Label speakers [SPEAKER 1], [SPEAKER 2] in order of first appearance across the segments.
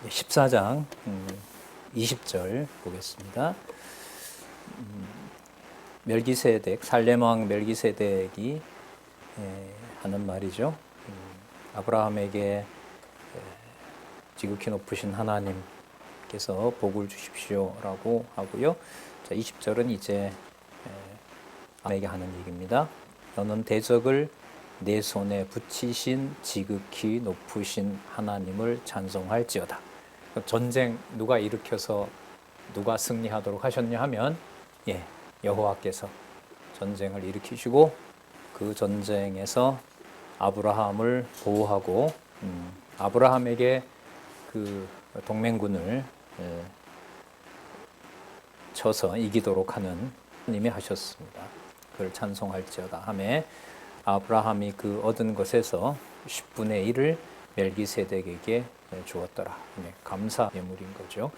[SPEAKER 1] 14장 20절 보겠습니다. 멜기세덱, 살렘 왕 멜기세덱이 하는 말이죠. 아브라함에게 지극히 높으신 하나님께서 복을 주십시오라고 하고요. 자, 20절은 이제 아브라함에게 하는 얘기입니다. 너는 대적을 내 손에 붙이신 지극히 높으신 하나님을 찬송할지어다. 전쟁 누가 일으켜서 누가 승리하도록 하셨냐 하면 여호와께서 전쟁을 일으키시고 그 전쟁에서 아브라함을 보호하고 아브라함에게 그 동맹군을 쳐서 이기도록 하는 하나님이 하셨습니다. 그를 찬송할지어다 하매 아브라함이 그 얻은 것에서 10분의 1을 멜기세덱에게 주었더라. 감사 예물인 거죠.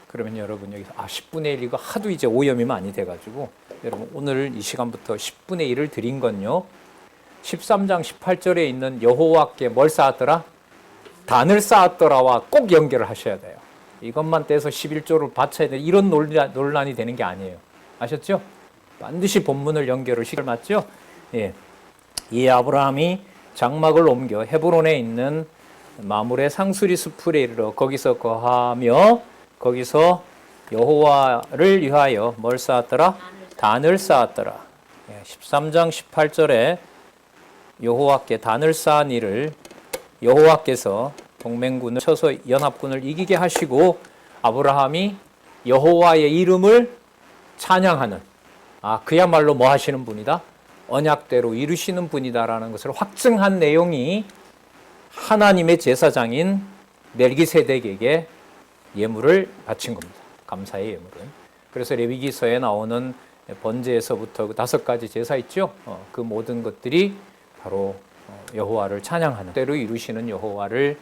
[SPEAKER 1] 그러면 여러분 여기서 10분의 1 이거 하도 이제 오염이 많이 돼가지고 여러분 오늘 이 시간부터 10분의 1을 드린 건요. 13장 18절에 있는 여호와께 뭘 쌓았더라? 단을 쌓았더라와 꼭 연결을 하셔야 돼요. 이것만 떼서 11조를 바쳐야 돼. 이런 논란이 되는 게 아니에요. 아셨죠? 반드시 본문을 연결을 시킬 맞죠? 예. 이 아브라함이 장막을 옮겨 헤브론에 있는 마물의 상수리 숲에 이르러 거기서 거하며 거기서 여호와를 위하여 뭘 쌓았더라? 단을 쌓았더라. 13장 18절에 여호와께 단을 쌓은 이를 여호와께서 동맹군을 쳐서 연합군을 이기게 하시고 아브라함이 여호와의 이름을 찬양하는 그야말로 뭐 하시는 분이다? 언약대로 이루시는 분이다라는 것을 확증한 내용이 하나님의 제사장인 멜기세덱에게 예물을 바친 겁니다. 감사의 예물은. 그래서 레위기서에 나오는 번제에서부터 그 5가지 제사 있죠. 그 모든 것들이 바로 여호와를 찬양하는 대로 이루시는 여호와를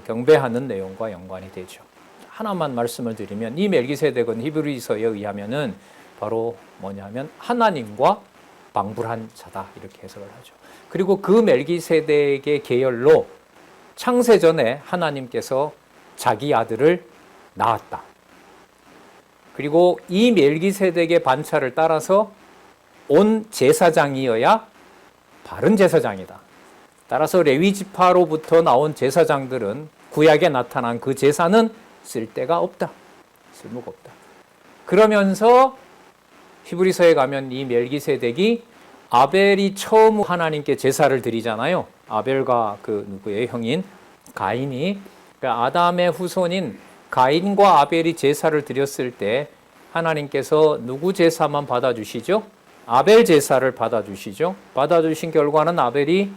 [SPEAKER 1] 경배하는 내용과 연관이 되죠. 하나만 말씀을 드리면 이 멜기세덱은 히브리서에 의하면은 바로 뭐냐면 하나님과 방불한 자다 이렇게 해석을 하죠. 그리고 그 멜기세덱의 계열로 창세전에 하나님께서 자기 아들을 낳았다. 그리고 이 멜기세덱의 반차를 따라서 온 제사장이어야 바른 제사장이다. 따라서 레위 지파로부터 나온 제사장들은 구약에 나타난 그 제사는 쓸데가 없다. 쓸모가 없다. 그러면서 히브리서에 가면 이 멜기세덱이 아벨이 처음 하나님께 제사를 드리잖아요. 아벨과 그 누구의 형인 가인이 그러니까 아담의 후손인 가인과 아벨이 제사를 드렸을 때 하나님께서 누구 제사만 받아주시죠? 아벨 제사를 받아주시죠. 받아주신 결과는 아벨이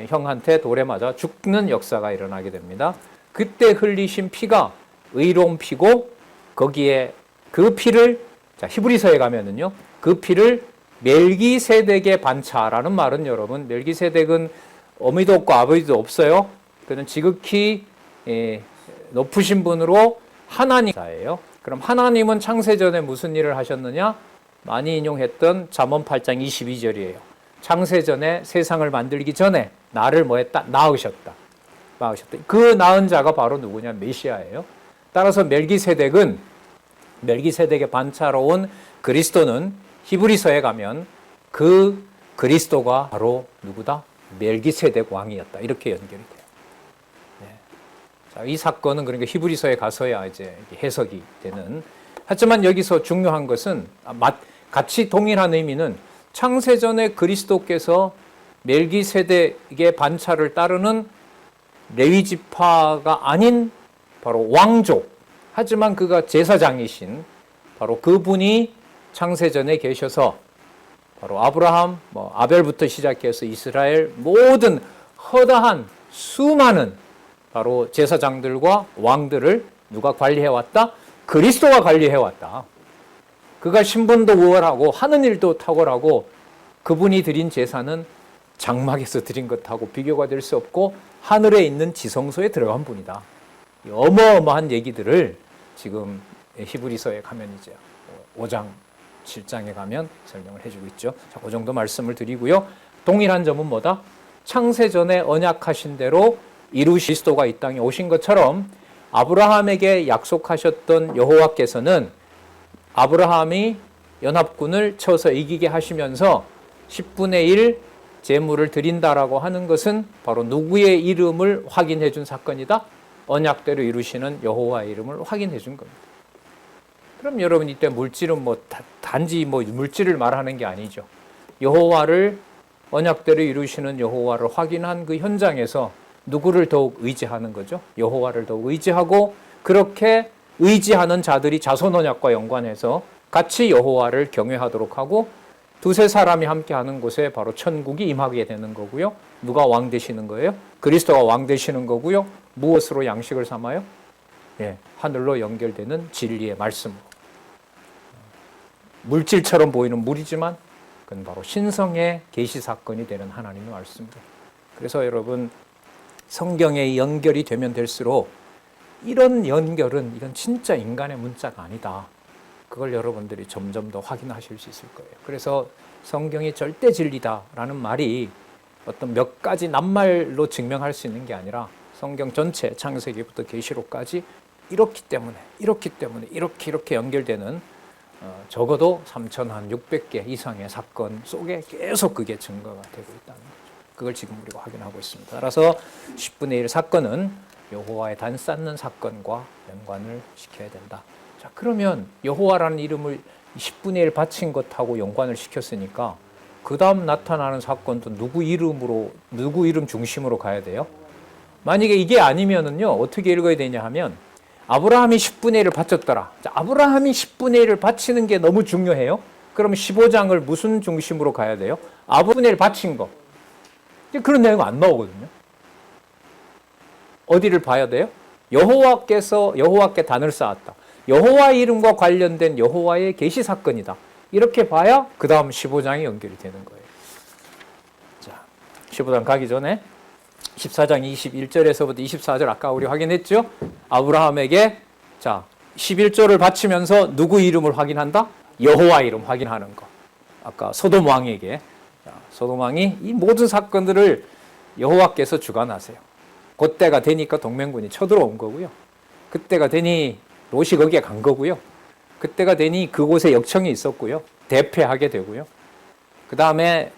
[SPEAKER 1] 형한테 돌에 맞아 죽는 역사가 일어나게 됩니다. 그때 흘리신 피가 의로운 피고 거기에 그 피를 히브리서에 가면은요, 그 피를 멜기세덱의 반차라는 말은 여러분, 멜기세덱은 어미도 없고 아버지도 없어요. 그는 지극히 높으신 분으로 하나님이에요. 그럼 하나님은 창세전에 무슨 일을 하셨느냐? 많이 인용했던 잠언 8장 22절이에요. 창세전에 세상을 만들기 전에 나를 뭐 했다? 낳으셨다. 그 낳은 자가 바로 누구냐? 메시아예요. 따라서 멜기세덱의 반차로 온 그리스도는 히브리서에 가면 그 그리스도가 바로 누구다? 멜기세덱 왕이었다. 이렇게 연결이 돼요. 자, 이 사건은 그러니까 히브리서에 가서야 이제 해석이 되는. 하지만 여기서 중요한 것은 같이 동일한 의미는 창세전에 그리스도께서 멜기세덱의 반차를 따르는 레위 지파가 아닌 바로 왕족. 하지만 그가 제사장이신 바로 그분이 창세전에 계셔서 바로 아브라함, 아벨부터 시작해서 이스라엘 모든 허다한 수많은 바로 제사장들과 왕들을 누가 관리해왔다? 그리스도가 관리해왔다. 그가 신분도 우월하고 하는 일도 탁월하고 그분이 드린 제사는 장막에서 드린 것하고 비교가 될 수 없고 하늘에 있는 지성소에 들어간 분이다. 어마어마한 얘기들을 지금 히브리서에 가면 이제 5장, 7장에 가면 설명을 해주고 있죠. 자, 그 정도 말씀을 드리고요. 동일한 점은 뭐다? 창세전에 언약하신 대로 이루신 그리스도가 이 땅에 오신 것처럼 아브라함에게 약속하셨던 여호와께서는 아브라함이 연합군을 쳐서 이기게 하시면서 10분의 1 제물을 드린다라고 하는 것은 바로 누구의 이름을 확인해 준 사건이다? 언약대로 이루시는 여호와의 이름을 확인해 준 겁니다. 그럼 여러분 이때 물질은 단지 물질을 말하는 게 아니죠. 여호와를 언약대로 이루시는 여호와를 확인한 그 현장에서 누구를 더욱 의지하는 거죠? 여호와를 더욱 의지하고 그렇게 의지하는 자들이 자손 언약과 연관해서 같이 여호와를 경외하도록 하고 두세 사람이 함께하는 곳에 바로 천국이 임하게 되는 거고요. 누가 왕 되시는 거예요? 그리스도가 왕 되시는 거고요. 무엇으로 양식을 삼아요? 하늘로 연결되는 진리의 말씀으로. 물질처럼 보이는 물이지만 그건 바로 신성의 계시 사건이 되는 하나님의 말씀입니다. 그래서 여러분 성경의 연결이 되면 될수록 이런 연결은 이건 진짜 인간의 문자가 아니다. 그걸 여러분들이 점점 더 확인하실 수 있을 거예요. 그래서 성경이 절대 진리다라는 말이 어떤 몇 가지 낱말로 증명할 수 있는 게 아니라 성경 전체 창세기부터 계시록까지 이렇기 때문에 이렇게 연결되는 적어도 3,600개 이상의 사건 속에 계속 그게 증거가 되고 있다는 거죠. 그걸 지금 우리가 확인하고 있습니다. 따라서 10분의 1 사건은 여호와의 단 쌓는 사건과 연관을 시켜야 된다. 자, 그러면 여호와라는 이름을 10분의 1 바친 것하고 연관을 시켰으니까 그 다음 나타나는 사건도 누구 이름 중심으로 가야 돼요? 만약에 이게 아니면은요, 어떻게 읽어야 되냐 하면 아브라함이 10분의 1을 바쳤더라. 자, 아브라함이 10분의 1을 바치는 게 너무 중요해요. 그럼 15장을 무슨 중심으로 가야 돼요? 아브라함이 바친 거. 그런 내용 안 나오거든요. 어디를 봐야 돼요? 여호와께 단을 쌓았다. 여호와 이름과 관련된 여호와의 계시 사건이다. 이렇게 봐야 그 다음 15장이 연결이 되는 거예요. 자, 15장 가기 전에 14장 21절에서부터 24절 아까 우리 확인했죠? 아브라함에게 자 11조를 바치면서 누구 이름을 확인한다? 여호와 이름 확인하는 거. 아까 소돔 왕에게 소돔 왕이 이 모든 사건들을 여호와께서 주관하세요. 그때가 되니까 동맹군이 쳐들어온 거고요. 그때가 되니 롯이 거기에 간 거고요. 그때가 되니 그곳에 역청이 있었고요. 대패하게 되고요. 그 다음에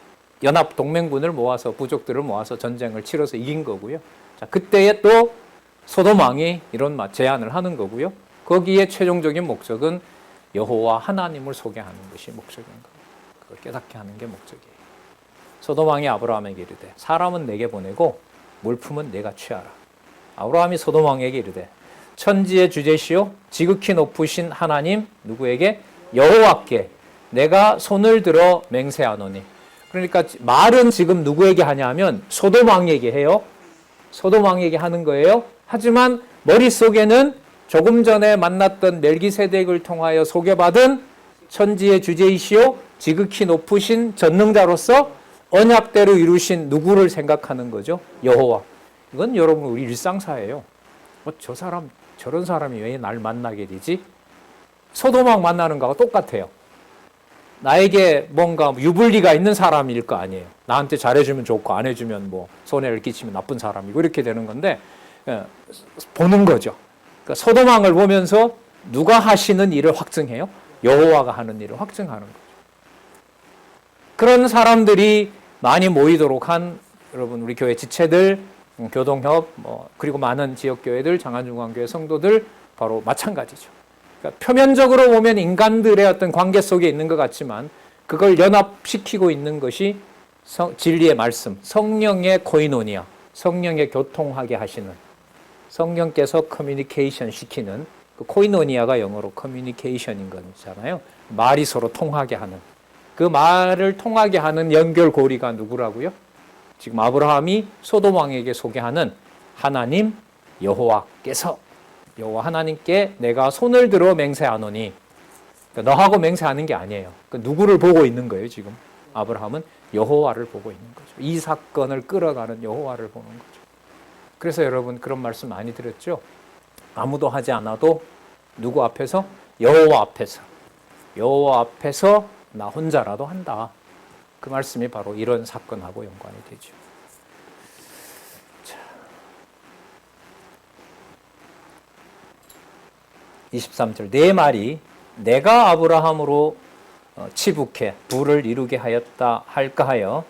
[SPEAKER 1] 연합 동맹군을 모아서 부족들을 모아서 전쟁을 치러서 이긴 거고요. 자, 그때에 또 소돔 왕이 이런 제안을 하는 거고요. 거기에 최종적인 목적은 여호와 하나님을 소개하는 것이 목적인 겁니다. 그걸 깨닫게 하는 게 목적이에요. 소돔 왕이 아브라함에게 이르되 사람은 내게 보내고 물품은 내가 취하라. 아브라함이 소돔 왕에게 이르되 천지의 주제시요 지극히 높으신 하나님 누구에게? 여호와께 내가 손을 들어 맹세하노니. 그러니까 말은 지금 누구에게 하냐면 소돔 왕에게 해요. 소돔 왕에게 하는 거예요. 하지만 머릿속에는 조금 전에 만났던 멜기세덱을 통하여 소개받은 천지의 주제이시요 지극히 높으신 전능자로서 언약대로 이루신 누구를 생각하는 거죠? 여호와. 이건 여러분 우리 일상사예요. 저 사람 저런 사람이 왜 날 만나게 되지? 소돔 왕 만나는 거하고 똑같아요. 나에게 뭔가 유불리가 있는 사람일 거 아니에요. 나한테 잘해주면 좋고 안 해주면 손해를 끼치면 나쁜 사람이고 이렇게 되는 건데 보는 거죠. 그러니까 소돔 왕을 보면서 누가 하시는 일을 확증해요? 여호와가 하는 일을 확증하는 거죠. 그런 사람들이 많이 모이도록 한 여러분 우리 교회 지체들, 교동협, 그리고 많은 지역교회들, 장안중앙교회 성도들 바로 마찬가지죠. 그러니까 표면적으로 보면 인간들의 어떤 관계 속에 있는 것 같지만 그걸 연합시키고 있는 것이 진리의 말씀, 성령의 코이노니아, 성령의 교통하게 하시는, 성령께서 커뮤니케이션 시키는 그 코이노니아가 영어로 커뮤니케이션인 거잖아요. 말이 서로 통하게 하는. 그 말을 통하게 하는 연결고리가 누구라고요? 지금 아브라함이 소돔 왕에게 소개하는 하나님 여호와께서 여호와 하나님께 내가 손을 들어 맹세하노니. 그러니까 너하고 맹세하는 게 아니에요. 그러니까 누구를 보고 있는 거예요 지금? 아브라함은 여호와를 보고 있는 거죠. 이 사건을 끌어가는 여호와를 보는 거죠. 그래서 여러분 그런 말씀 많이 드렸죠. 아무도 하지 않아도 누구 앞에서? 여호와 앞에서. 여호와 앞에서 나 혼자라도 한다. 그 말씀이 바로 이런 사건하고 연관이 되죠. 자. 23절 내 말이 내가 아브라함으로 치북해 부를 이루게 하였다 할까 하여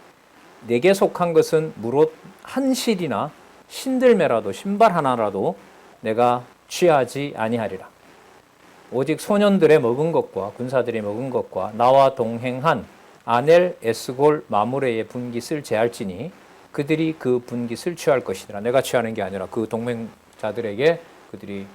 [SPEAKER 1] 내게 속한 것은 무릇 한 실이나 신들매라도 신발 하나라도 내가 취하지 아니하리라. 오직 소년들의 먹은 것과 군사들이 먹은 것과 나와 동행한 아넬 에스골 마므레의 분깃을 제할지니 그들이 그 분깃을 취할 것이니라. 내가 취하는 게 아니라 그 동맹자들에게 그들이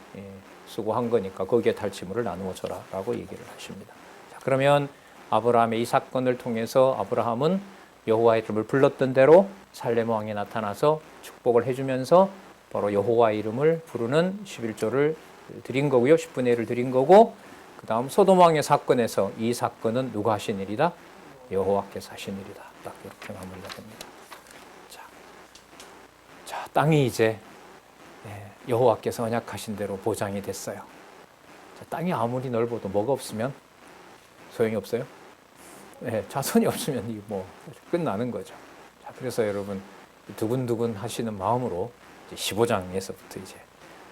[SPEAKER 1] 수고한 거니까 거기에 탈취물을 나누어 줘라 라고 얘기를 하십니다. 자, 그러면 아브라함의 이 사건을 통해서 아브라함은 여호와의 이름을 불렀던 대로 살렘 왕이 나타나서 축복을 해주면서 바로 여호와의 이름을 부르는 11조를 드린 거고요. 10분의 1을 드린 거고, 그 다음 소돔 왕의 사건에서 이 사건은 누가 하신 일이다? 여호와께서 하신 일이다. 딱 이렇게 마무리가 됩니다. 자, 땅이 이제 여호와께서 언약하신 대로 보장이 됐어요. 자, 땅이 아무리 넓어도 뭐가 없으면 소용이 없어요. 자손이 없으면 이 뭐 끝나는 거죠. 자, 그래서 여러분 두근두근 하시는 마음으로 15장에서부터 이제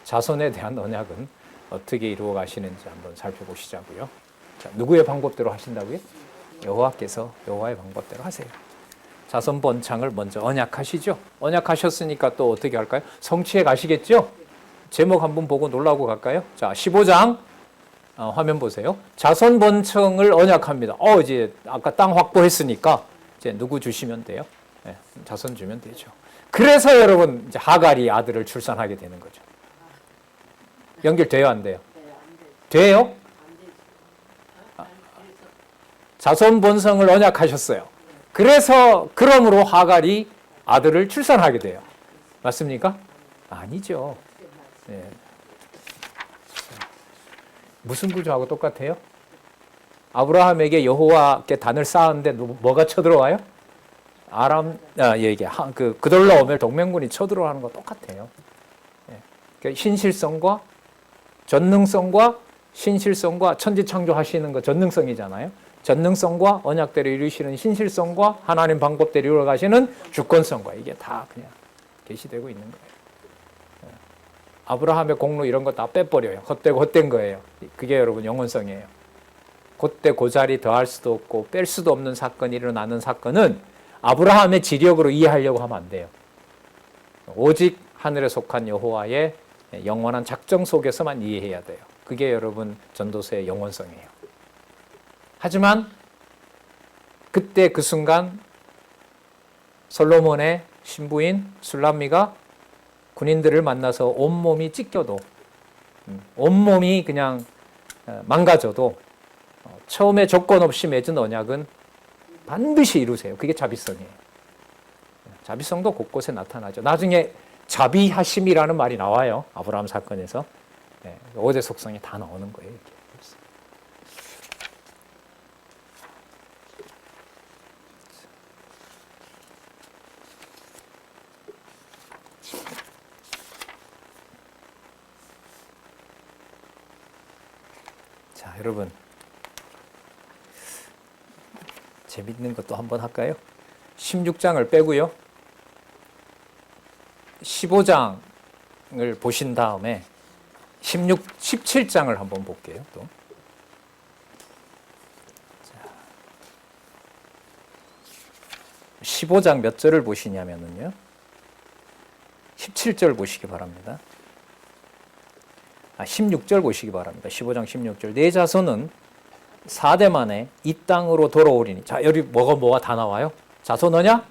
[SPEAKER 1] 자손에 대한 언약은 어떻게 이루어 가시는지 한번 살펴보시자고요. 자, 누구의 방법대로 하신다고요? 여호와께서 여호와의 방법대로 하세요. 자손 번창을 먼저 언약하시죠. 언약하셨으니까 또 어떻게 할까요? 성취해 가시겠죠? 제목 한번 보고 놀라고 갈까요? 자, 15장 화면 보세요. 자손 번창을 언약합니다. 이제 아까 땅 확보했으니까 이제 누구 주시면 돼요? 네, 자손 주면 되죠. 그래서 여러분 이제 하갈이 아들을 출산하게 되는 거죠. 연결돼요, 안 돼요? 돼요? 자손 번성을 언약하셨어요. 그래서 그러므로 하갈이 아들을 출산하게 돼요. 맞습니까? 아니죠. 네. 무슨 구조하고 똑같아요? 아브라함에게 여호와께 단을 쌓았는데 뭐가 쳐들어와요? 그돌라오멜 동맹군이 쳐들어가는 거 똑같아요. 그러니까 신실성과 전능성과 신실성과 천지창조하시는 거 전능성이잖아요. 전능성과 언약대로 이루시는 신실성과 하나님 방법대로 이루어가시는 주권성과 이게 다 그냥 계시되고 있는 거예요. 아브라함의 공로 이런 거 다 빼버려요. 헛되고 헛된 거예요. 그게 여러분 영원성이에요. 그때 그 자리 더할 수도 없고 뺄 수도 없는 사건이 일어나는 사건은 아브라함의 지력으로 이해하려고 하면 안 돼요. 오직 하늘에 속한 여호와의 영원한 작정 속에서만 이해해야 돼요. 그게 여러분 전도서의 영원성이에요. 하지만 그때 그 순간 솔로몬의 신부인 술람미가 군인들을 만나서 온몸이 찢겨도 온몸이 그냥 망가져도 처음에 조건 없이 맺은 언약은 반드시 이루세요. 그게 자비성이에요. 자비성도 곳곳에 나타나죠. 나중에 자비하심이라는 말이 나와요. 아브라함 사건에서. 5대 속성이 다 나오는 거예요. 이렇게. 자, 여러분 재밌는 것도 한번 할까요? 16장을 빼고요. 15장을 보신 다음에 17장을 한번 볼게요. 또. 자, 15장 몇 절을 보시냐면요. 17절 보시기 바랍니다. 16절 보시기 바랍니다. 15장 16절. 내 자손은 4대 만에 이 땅으로 돌아오리니. 자, 여기 뭐가 다 나와요? 자손 언약?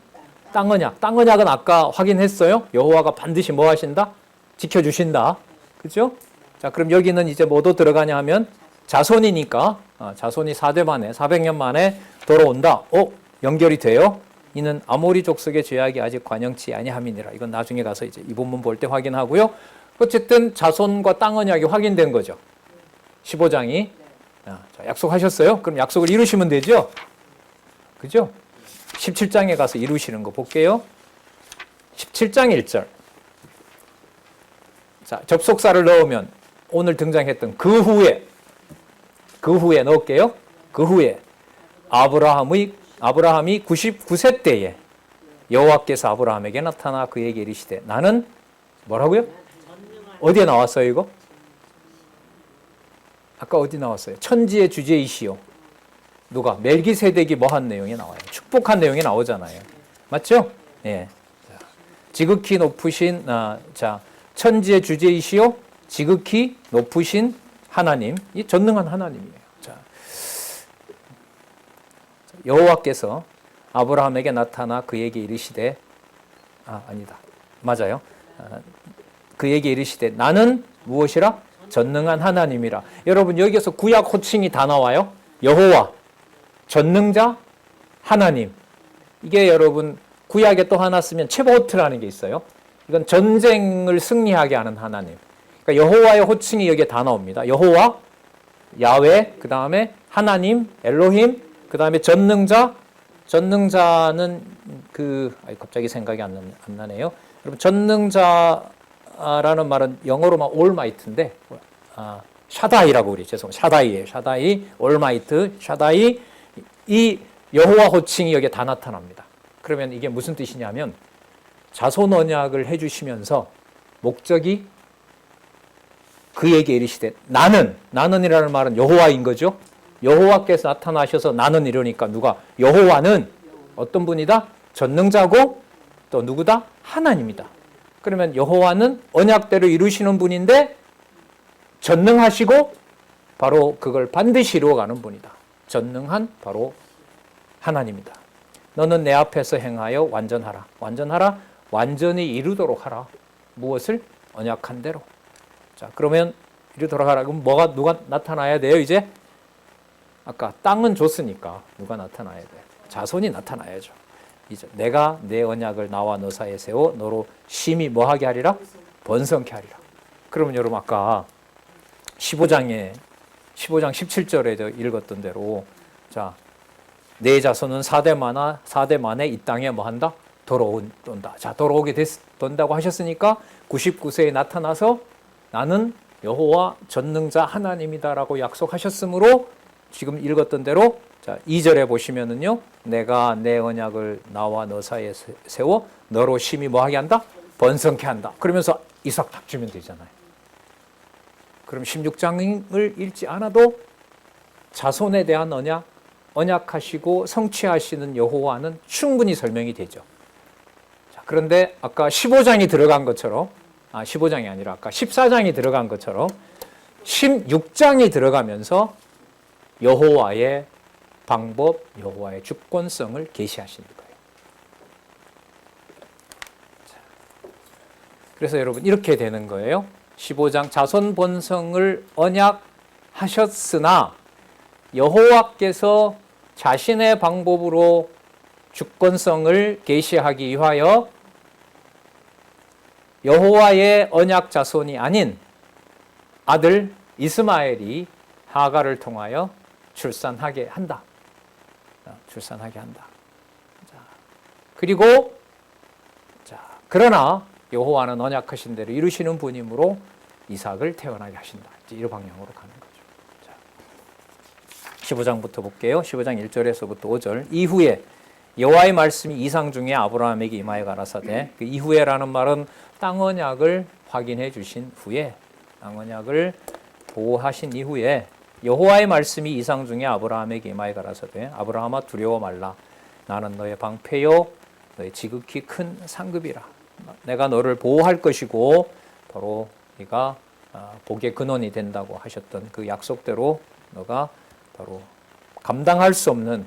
[SPEAKER 1] 땅 언약. 땅 언약은 아까 확인했어요. 여호와가 반드시 뭐 하신다? 지켜주신다. 그죠? 자, 그럼 여기는 이제 뭐도 들어가냐 하면 자손이니까 자손이 4대 만에 400년 만에 돌아온다. 연결이 돼요? 이는 아모리 족속의 죄악이 아직 관영치 아니함이니라. 이건 나중에 가서 이제 이 본문 볼 때 확인하고요. 어쨌든 자손과 땅 언약이 확인된 거죠. 15장이. 자, 약속하셨어요? 그럼 약속을 이루시면 되죠? 그죠? 17장에 가서 이루시는 거 볼게요. 17장 1절. 자, 접속사를 넣으면 오늘 등장했던 그 후에 넣을게요. 그 후에 아브라함이 99세 때에 여호와께서 아브라함에게 나타나 그에게 이르시되 나는 뭐라고요? 어디에 나왔어요 이거? 아까 어디 나왔어요? 천지의 주제이시요. 누가? 멜기세덱이 뭐 한 내용이 나와요? 축복한 내용이 나오잖아요. 맞죠? 예. 지극히 높으신 천지의 주제이시요 지극히 높으신 하나님, 이 전능한 하나님이에요. 자, 여호와께서 아브라함에게 나타나 그에게 이르시되 아니다. 맞아요. 그에게 이르시되 나는 무엇이라? 전능한 하나님이라. 여러분 여기에서 구약 호칭이 다 나와요. 여호와, 전능자, 하나님. 이게 여러분 구약에 또 하나 쓰면 체보트라는 게 있어요. 이건 전쟁을 승리하게 하는 하나님. 그러니까 여호와의 호칭이 여기에 다 나옵니다. 여호와, 야훼, 그 다음에 하나님, 엘로힘, 그 다음에 전능자. 전능자는 갑자기 생각이 안 나네요. 여러분 전능자라는 말은 영어로 막 올마이트인데 샤다이라고 그래요. 죄송합니다. 샤다이예요. 샤다이, 올마이트, 샤다이. 이 여호와 호칭이 여기에 다 나타납니다. 그러면 이게 무슨 뜻이냐면 자손 언약을 해주시면서 목적이 그에게 이르시되 나는이라는 말은 여호와인 거죠. 여호와께서 나타나셔서 나는 이러니까 누가? 여호와는 어떤 분이다? 전능자고 또 누구다? 하나님이다. 그러면 여호와는 언약대로 이루시는 분인데 전능하시고 바로 그걸 반드시 이루어가는 분이다. 전능한 바로 하나님이다. 너는 내 앞에서 행하여 완전하라. 완전하라. 완전히 이루도록 하라. 무엇을? 언약한 대로. 자, 그러면 이루도록 하라. 그럼 누가 나타나야 돼요, 이제? 아까 땅은 줬으니까 누가 나타나야 돼? 자손이 나타나야죠. 이제 내가 내 언약을 나와 너 사이에 세워 너로 심히 뭐하게 하리라? 번성케 하리라. 그러면 여러분 아까 15장 17절에 읽었던 대로 자, 내 자손은 4대 만에 이 땅에 뭐한다? 돌아온다. 자, 돌아오게 된다고 하셨으니까 99세에 나타나서 나는 여호와 전능자 하나님이다라고 약속하셨으므로 지금 읽었던 대로 자, 2절에 보시면은요. 내가 내 언약을 나와 너 사이에 세워 너로 심히 뭐하게 한다? 번성케 한다. 그러면서 이삭 딱 주면 되잖아요. 그럼 16장을 읽지 않아도 자손에 대한 언약하시고 성취하시는 여호와는 충분히 설명이 되죠. 자, 그런데 아까 15장이 들어간 것처럼 15장이 아니라 아까 14장이 들어간 것처럼 16장이 들어가면서 여호와의 방법, 여호와의 주권성을 계시하시는 거예요. 자, 그래서 여러분 이렇게 되는 거예요. 15장 자손 번성을 언약하셨으나 여호와께서 자신의 방법으로 주권성을 계시하기 위하여 여호와의 언약 자손이 아닌 아들 이스마엘이 하가를 통하여 출산하게 한다. 출산하게 한다. 자, 그리고 그러나 여호와는 언약하신 대로 이루시는 분이므로 이삭을 태어나게 하신다. 이제 이 방향으로 가는 거죠. 자, 15장부터 볼게요. 15장 1절에서부터 5절. 이후에 여호와의 말씀이 이상 중에 아브라함에게 임하여 가라사대. 그 이후에라는 말은 땅 언약을 확인해 주신 후에 땅 언약을 보호하신 이후에 여호와의 말씀이 이상 중에 아브라함에게 임하여 가라사대. 아브라함아 두려워 말라. 나는 너의 방패요 너의 지극히 큰 상급이라. 내가 너를 보호할 것이고 바로 네가 복의 근원이 된다고 하셨던 그 약속대로 너가 바로 감당할 수 없는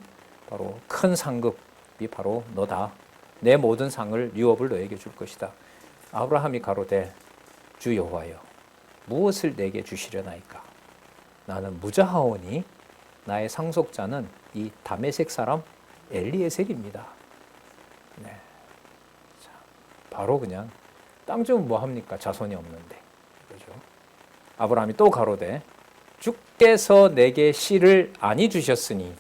[SPEAKER 1] 바로 큰 상급이 바로 너다. 내 모든 상을 유업을 너에게 줄 것이다. 아브라함이 가로되 주 여호와여 무엇을 내게 주시려나이까? 나는 무자하오니 나의 상속자는 이 다메섹 사람 엘리에셀입니다. 네. 자, 바로 그냥 땅 좀 뭐 합니까? 자손이 없는데. 그죠? 아브라함이 또 가로되 주께서 내게 씨를 아니 주셨으니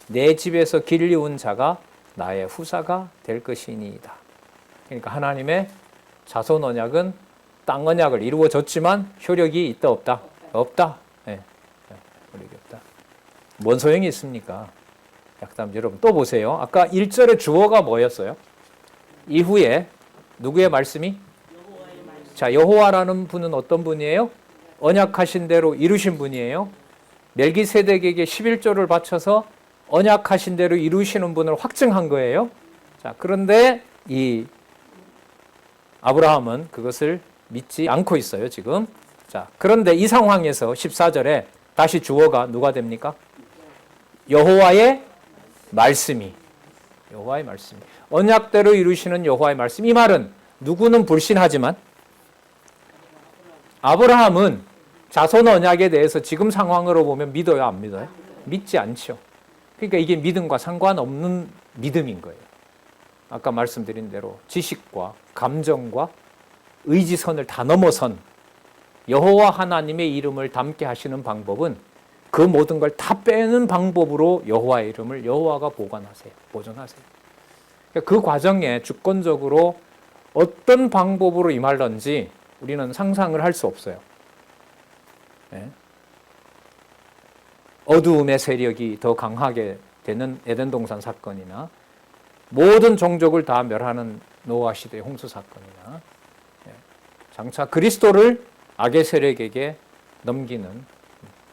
[SPEAKER 1] 내 집에서 길리운 자가 나의 후사가 될 것이니이다. 그러니까 하나님의 자손 언약은 땅 언약을 이루어졌지만 효력이 있다 없다? 없다. 네. 효력이 없다. 뭔 소용이 있습니까? 그다음 여러분 또 보세요. 아까 1절의 주어가 뭐였어요? 이후에 누구의 말씀이? 자, 여호와라는 분은 어떤 분이에요? 언약하신 대로 이루신 분이에요. 멜기세덱에게 11조를 바쳐서 언약하신 대로 이루시는 분을 확증한 거예요. 자, 그런데 이 아브라함은 그것을 믿지 않고 있어요, 지금. 자, 그런데 이 상황에서 14절에 다시 주어가 누가 됩니까? 여호와의 말씀이. 여호와의 말씀이. 언약대로 이루시는 여호와의 말씀. 이 말은 누구는 불신하지만 아브라함은 자손 언약에 대해서 지금 상황으로 보면 믿어요, 안 믿어요? 믿지 않죠. 그러니까 이게 믿음과 상관없는 믿음인 거예요. 아까 말씀드린 대로 지식과 감정과 의지선을 다 넘어선 여호와 하나님의 이름을 담게 하시는 방법은 그 모든 걸 다 빼는 방법으로 여호와의 이름을 여호와가 보관하세요. 보존하세요. 그 과정에 주권적으로 어떤 방법으로 임할런지 우리는 상상을 할 수 없어요. 네. 어두움의 세력이 더 강하게 되는 에덴 동산 사건이나 모든 종족을 다 멸하는 노아 시대의 홍수 사건이나 장차 그리스도를 악의 세력에게 넘기는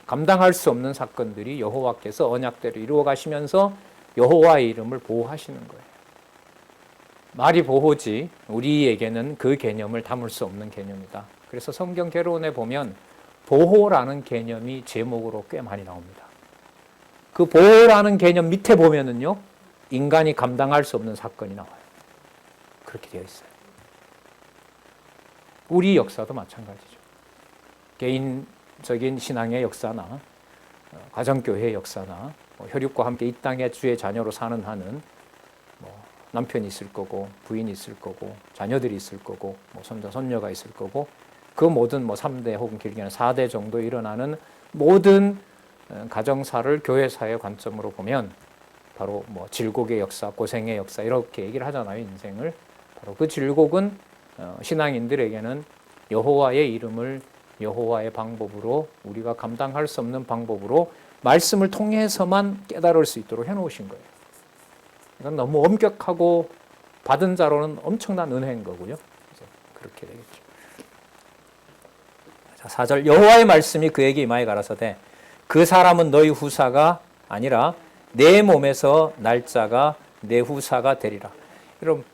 [SPEAKER 1] 감당할 수 없는 사건들이 여호와께서 언약대로 이루어 가시면서 여호와의 이름을 보호하시는 거예요. 말이 보호지 우리에게는 그 개념을 담을 수 없는 개념이다. 그래서 성경 개론에 보면 보호라는 개념이 제목으로 꽤 많이 나옵니다. 그 보호라는 개념 밑에 보면은요, 인간이 감당할 수 없는 사건이 나와요. 그렇게 되어 있어요. 우리 역사도 마찬가지죠. 개인적인 신앙의 역사나 가정교회의 역사나 혈육과 함께 이 땅에 주의 자녀로 사는 한은 남편이 있을 거고 부인이 있을 거고 자녀들이 있을 거고 손자 손녀가 있을 거고 그 모든 3대 혹은 길게는 4대 정도 일어나는 모든 가정사를 교회사의 관점으로 보면 바로 질곡의 역사, 고생의 역사 이렇게 얘기를 하잖아요. 인생을. 바로 그 질곡은 신앙인들에게는 여호와의 이름을 여호와의 방법으로 우리가 감당할 수 없는 방법으로 말씀을 통해서만 깨달을 수 있도록 해놓으신 거예요. 이건 너무 엄격하고 받은 자로는 엄청난 은혜인 거고요. 그렇게 되겠죠. 자, 4절 여호와의 말씀이 그에게 임하여 가라사대 그 사람은 너희 후사가 아니라 내 몸에서 날짜가 내 후사가 되리라. 여러분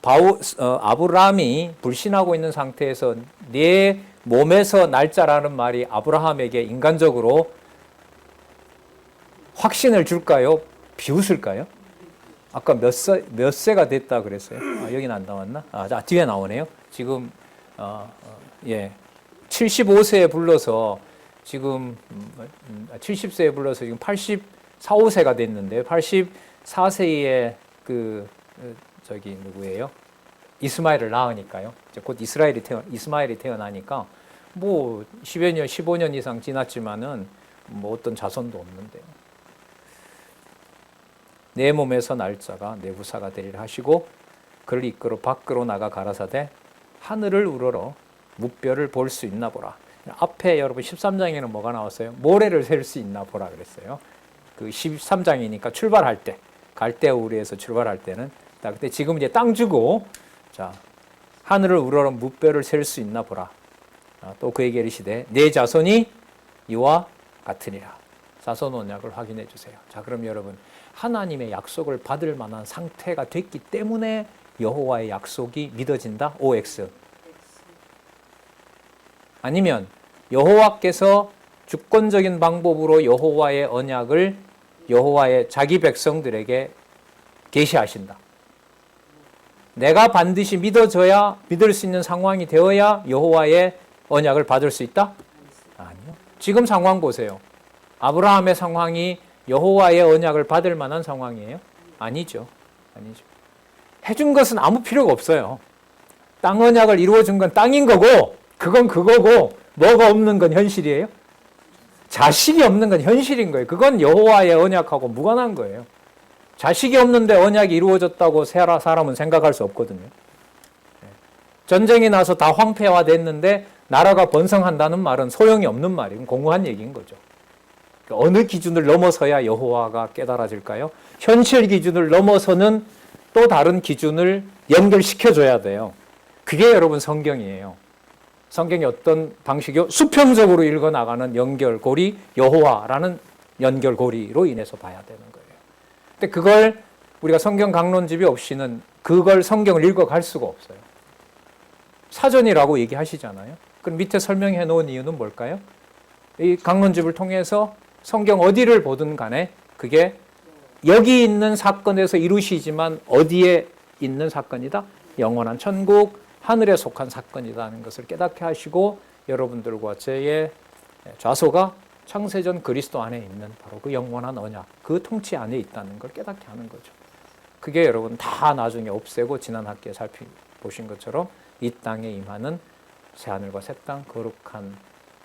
[SPEAKER 1] 아브라함이 불신하고 있는 상태에서 내 몸에서 날짜라는 말이 아브라함에게 인간적으로 확신을 줄까요? 비웃을까요? 아까 몇 세가 됐다 그랬어요? 여기는 안 나왔나? 뒤에 나오네요. 지금 75세에 불러서 지금 70세에 불러서 지금 84, 5세가 됐는데 84세에 누구예요? 이스마엘을 낳으니까요. 곧 이스마엘이 태어나니까 10여 년, 15년 이상 지났지만은 어떤 자손도 없는데요. 내 몸에서 날짜가 내 후사가 되리라 하시고 그를 이끌어 밖으로 나가 가라사대 하늘을 우러러 무뼈를 볼 수 있나 보라. 앞에 여러분 13장에는 뭐가 나왔어요? 모래를 셀 수 있나 보라 그랬어요. 그 13장이니까 출발할 때 갈대우르에서 출발할 때는 그때 지금 이제 땅 주고 하늘을 우러러 무뼈를 셀 수 있나 보라. 또 그에게 이르시되 내 자손이 이와 같으니라. 자손 언약을 확인해 주세요. 자, 그럼 여러분 하나님의 약속을 받을 만한 상태가 됐기 때문에 여호와의 약속이 믿어진다. OX. 아니면 여호와께서 주권적인 방법으로 여호와의 언약을 여호와의 자기 백성들에게 계시하신다. 내가 반드시 믿어져야 믿을 수 있는 상황이 되어야 여호와의 언약을 받을 수 있다? 아니요. 지금 상황 보세요. 아브라함의 상황이 여호와의 언약을 받을 만한 상황이에요? 아니죠. 해준 것은 아무 필요가 없어요. 땅 언약을 이루어준 건 땅인 거고 그건 그거고 뭐가 없는 건 현실이에요? 자식이 없는 건 현실인 거예요. 그건 여호와의 언약하고 무관한 거예요. 자식이 없는데 언약이 이루어졌다고 사람은 생각할 수 없거든요. 전쟁이 나서 다 황폐화됐는데 나라가 번성한다는 말은 소용이 없는 말이에요. 공허한 얘기인 거죠. 어느 기준을 넘어서야 여호와가 깨달아질까요? 현실 기준을 넘어서는 또 다른 기준을 연결시켜줘야 돼요. 그게 여러분 성경이에요. 성경이 어떤 방식이요? 수평적으로 읽어나가는 연결고리, 여호와라는 연결고리로 인해서 봐야 되는 거예요. 근데 그걸 우리가 성경 강론집이 없이는 그걸 성경을 읽어갈 수가 없어요. 사전이라고 얘기하시잖아요. 그럼 밑에 설명해 놓은 이유는 뭘까요? 이 강론집을 통해서 성경 어디를 보든 간에 그게 여기 있는 사건에서 이루시지만 어디에 있는 사건이다? 영원한 천국, 하늘에 속한 사건이라는 것을 깨닫게 하시고 여러분들과 저의 좌소가 창세전 그리스도 안에 있는 바로 그 영원한 언약, 그 통치 안에 있다는 걸 깨닫게 하는 거죠. 그게 여러분 다 나중에 없애고 지난 학기에 살펴보신 것처럼 이 땅에 임하는 새하늘과 새 땅, 거룩한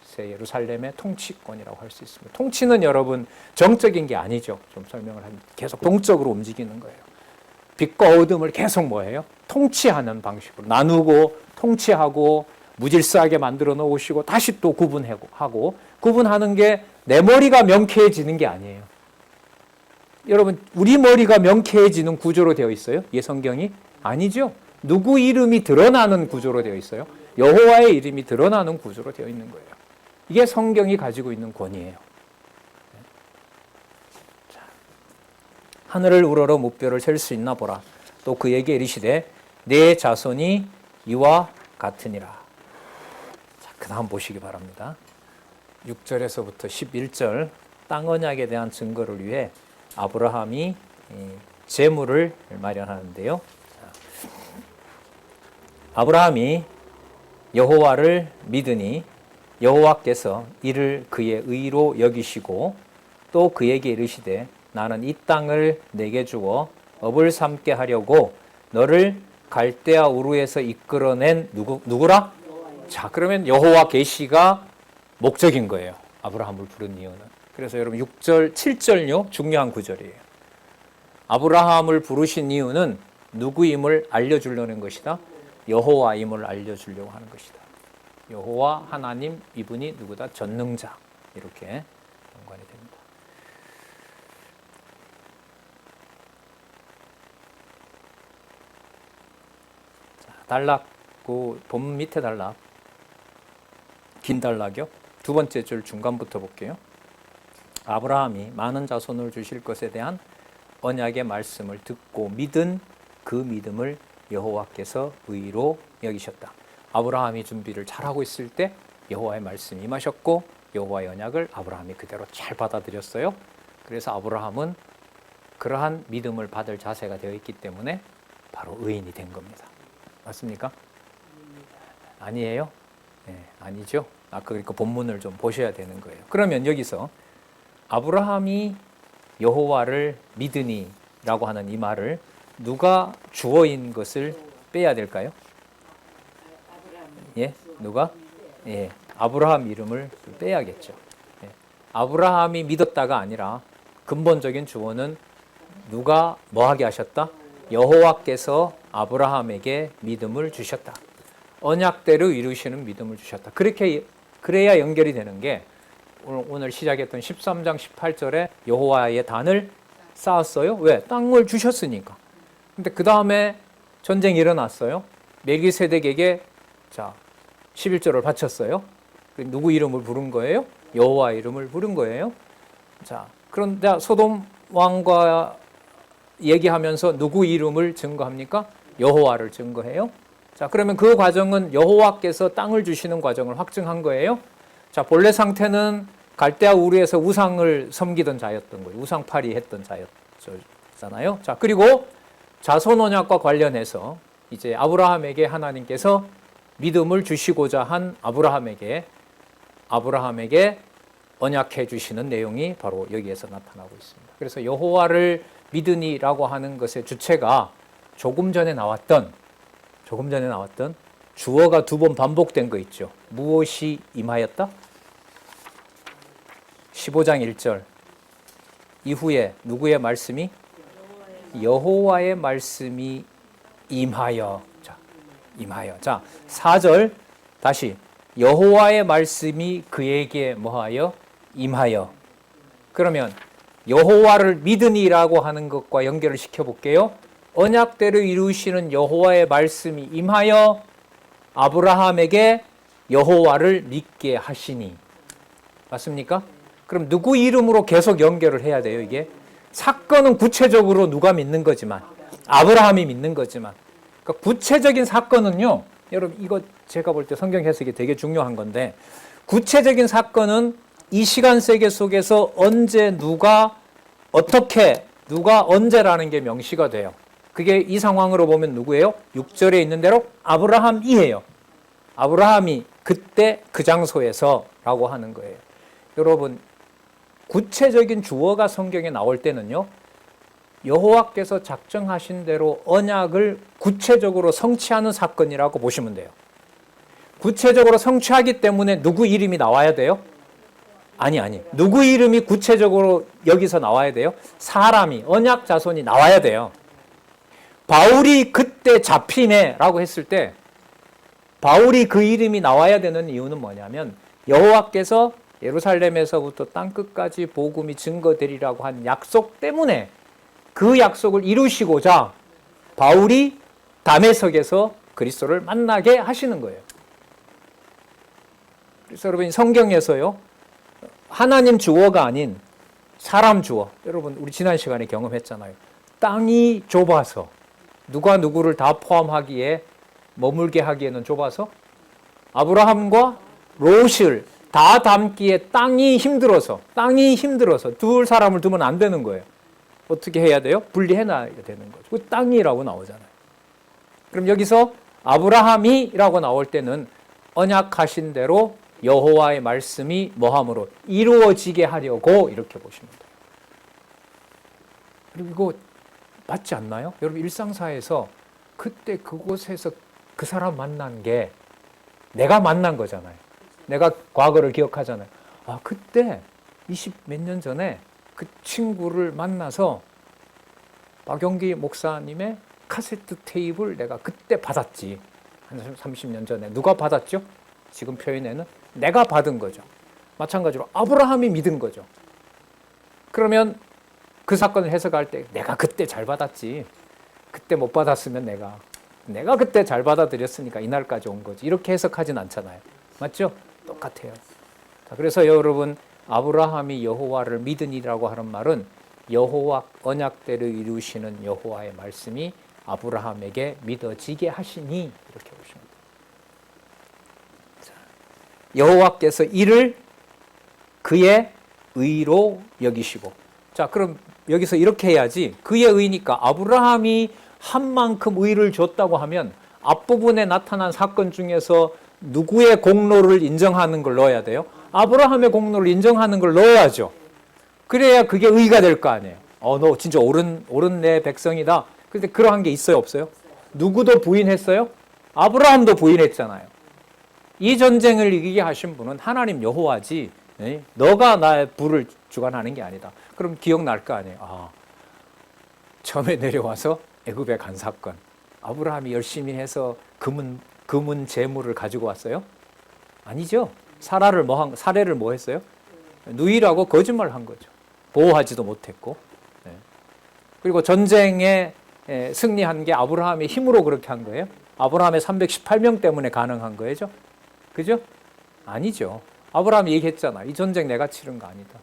[SPEAKER 1] 새 예루살렘의 통치권이라고 할 수 있습니다. 통치는 여러분 정적인 게 아니죠. 좀 설명을 하면 계속 동적으로 움직이는 거예요. 빛과 어둠을 계속 뭐예요? 통치하는 방식으로 나누고 통치하고 무질서하게 만들어 놓으시고 다시 또 구분하고 구분하는 게 내 머리가 명쾌해지는 게 아니에요. 여러분 우리 머리가 명쾌해지는 구조로 되어 있어요? 이 성경이? 아니죠. 누구 이름이 드러나는 구조로 되어 있어요? 여호와의 이름이 드러나는 구조로 되어 있는 거예요. 이게 성경이 가지고 있는 권위예요. 자, 하늘을 우러러 무뼈를 셀 수 있나 보라. 또 그에게 이르시되 내 자손이 이와 같으니라. 자, 그 다음 보시기 바랍니다. 6절에서부터 11절 땅 언약에 대한 증거를 위해 아브라함이 제물을 마련하는데요. 아브라함이 여호와를 믿으니 여호와께서 이를 그의 의로 여기시고 또 그에게 이르시되 나는 이 땅을 내게 주어 업을 삼게 하려고 너를 갈대아 우르에서 이끌어낸 누구라? 자, 그러면 여호와 계시가 목적인 거예요. 아브라함을 부른 이유는. 그래서 여러분 6절, 7절요 중요한 구절이에요. 아브라함을 부르신 이유는 누구임을 알려주려는 것이다. 여호와임을 알려주려고 하는 것이다. 여호와 하나님 이분이 누구다? 전능자. 이렇게 연관이 됩니다. 자, 단락, 그 본 밑에 단락, 긴 단락이요. 두 번째 줄 중간부터 볼게요. 아브라함이 많은 자손을 주실 것에 대한 언약의 말씀을 듣고 믿은 그 믿음을 여호와께서 의로 여기셨다. 아브라함이 준비를 잘하고 있을 때 여호와의 말씀이 임하셨고 여호와의 언약을 아브라함이 그대로 잘 받아들였어요. 그래서 아브라함은 그러한 믿음을 받을 자세가 되어 있기 때문에 바로 의인이 된 겁니다. 맞습니까? 아니에요? 네, 아니죠. 그러니까 본문을 좀 보셔야 되는 거예요. 그러면 여기서 아브라함이 여호와를 믿으니라고 하는 이 말을 누가 주어인 것을 빼야 될까요? 예, 누가? 예, 아브라함 이름을 빼야겠죠. 예, 아브라함이 믿었다가 아니라 근본적인 주어는 누가 뭐하게 하셨다? 여호와께서 아브라함에게 믿음을 주셨다. 언약대로 이루시는 믿음을 주셨다. 그래야 연결이 되는 게 오늘 시작했던 13장 18절에 여호와의 단을 쌓았어요. 왜? 땅을 주셨으니까. 근데 그 다음에 전쟁이 일어났어요. 멜기세덱에게 자 11절을 바쳤어요. 누구 이름을 부른 거예요? 여호와 이름을 부른 거예요. 자, 그런데 소돔 왕과 얘기하면서 누구 이름을 증거합니까? 여호와를 증거해요. 자, 그러면 그 과정은 여호와께서 땅을 주시는 과정을 확증한 거예요. 자, 본래 상태는 갈대아 우르에서 우상을 섬기던 자였던 거예요. 우상팔이 했던 자였잖아요. 자, 그리고 자손 언약과 관련해서 이제 아브라함에게 하나님께서 믿음을 주시고자 한 아브라함에게 언약해 주시는 내용이 바로 여기에서 나타나고 있습니다. 그래서 여호와를 믿으니라고 하는 것의 주체가 조금 전에 나왔던 주어가 두 번 반복된 거 있죠. 무엇이 임하였다? 15장 1절 이후에 누구의 말씀이? 여호와의 말씀이 임하여. 자, 4절 다시 여호와의 말씀이 그에게 뭐하여? 임하여. 그러면 여호와를 믿으니라고 하는 것과 연결을 시켜볼게요. 언약대로 이루시는 여호와의 말씀이 임하여 아브라함에게 여호와를 믿게 하시니. 맞습니까? 그럼 누구 이름으로 계속 연결을 해야 돼요, 이게? 사건은 구체적으로 누가 믿는 거지만, 아브라함이 믿는 거지만, 그러니까 구체적인 사건은요, 여러분, 이거 제가 볼 때 성경 해석이 되게 중요한 건데, 구체적인 사건은 이 시간 세계 속에서 언제 누가 어떻게 누가 언제라는 게 명시가 돼요. 그게 이 상황으로 보면 누구예요? 6절에 있는 대로 아브라함이에요. 아브라함이 그때 그 장소에서 라고 하는 거예요. 여러분, 구체적인 주어가 성경에 나올 때는요, 여호와께서 작정하신 대로 언약을 구체적으로 성취하는 사건이라고 보시면 돼요. 구체적으로 성취하기 때문에 누구 이름이 나와야 돼요? 아니. 누구 이름이 구체적으로 여기서 나와야 돼요? 사람이, 언약 자손이 나와야 돼요. 바울이 그때 잡히네 라고 했을 때 바울이 그 이름이 나와야 되는 이유는 뭐냐면 여호와께서 예루살렘에서부터 땅끝까지 복음이 증거되리라고 한 약속 때문에 그 약속을 이루시고자 바울이 다메섹에서 그리스도를 만나게 하시는 거예요. 그래서 여러분 성경에서요, 하나님 주어가 아닌 사람 주어, 여러분 우리 지난 시간에 경험했잖아요. 땅이 좁아서 누가 누구를 다 포함하기에 머물게 하기에는 좁아서 아브라함과 롯을 다 담기에 땅이 힘들어서 둘 사람을 두면 안 되는 거예요. 어떻게 해야 돼요? 분리해놔야 되는 거죠. 그 땅이라고 나오잖아요. 그럼 여기서 아브라함이라고 나올 때는 언약하신 대로 여호와의 말씀이 뭐함으로 이루어지게 하려고 이렇게 보시면 돼요. 그리고 이거 맞지 않나요? 여러분 일상사에서 그때 그곳에서 그 사람 만난 게 내가 만난 거잖아요. 내가 과거를 기억하잖아요. 아, 그때 20 몇 년 전에 그 친구를 만나서 박영기 목사님의 카세트 테이프를 내가 그때 받았지. 한 30년 전에. 누가 받았죠? 지금 표현에는 내가 받은 거죠. 마찬가지로 아브라함이 믿은 거죠. 그러면 그 사건을 해석할 때 내가 그때 잘 받았지. 그때 못 받았으면 내가 그때 잘 받아들였으니까 이날까지 온 거지. 이렇게 해석하진 않잖아요. 맞죠? 똑같아요. 자, 그래서 여러분 아브라함이 여호와를 믿으니라고 하는 말은 여호와 언약대로 이루시는 여호와의 말씀이 아브라함에게 믿어지게 하시니 이렇게 보시면 돼요. 여호와께서 이를 그의 의로 여기시고, 자 그럼 여기서 이렇게 해야지. 그의 의니까 아브라함이 한 만큼 의를 줬다고 하면 앞부분에 나타난 사건 중에서 누구의 공로를 인정하는 걸 넣어야 돼요? 아브라함의 공로를 인정하는 걸 넣어야죠. 그래야 그게 의가 될 거 아니에요. 너 진짜 옳은 내 백성이다. 근데 그러한 게 있어요, 없어요? 누구도 부인했어요? 아브라함도 부인했잖아요. 이 전쟁을 이기게 하신 분은 하나님 여호와지, 너가 나의 부를 주관하는 게 아니다. 그럼 기억날 거 아니에요. 처음에 내려와서 애굽에 간 사건, 아브라함이 열심히 해서 금은 재물을 가지고 왔어요? 아니죠. 사례를 뭐 했어요? 누이라고 거짓말을 한 거죠. 보호하지도 못했고. 그리고 전쟁에 승리한 게 아브라함의 힘으로 그렇게 한 거예요? 아브라함의 318명 때문에 가능한 거죠? 그죠? 아니죠. 아브라함이 얘기했잖아. 이 전쟁 내가 치른 거 아니다.